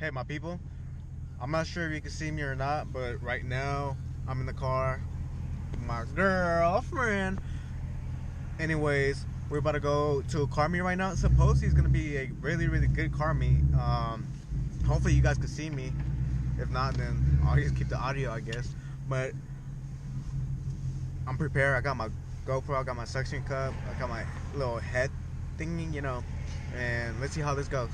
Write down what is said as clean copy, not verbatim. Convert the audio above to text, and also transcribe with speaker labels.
Speaker 1: Hey, my people, I'm not sure if you can see me or not, but right now I'm in the car with my girlfriend. Anyways, we're about to go to a car meet right now. Supposedly it's gonna be a really, really good car meet. Hopefully you guys can see me. If not, then I'll just keep the audio, I guess. But I'm prepared. I got my GoPro, I got my suction cup, I got my little head thingy, and let's see how this goes.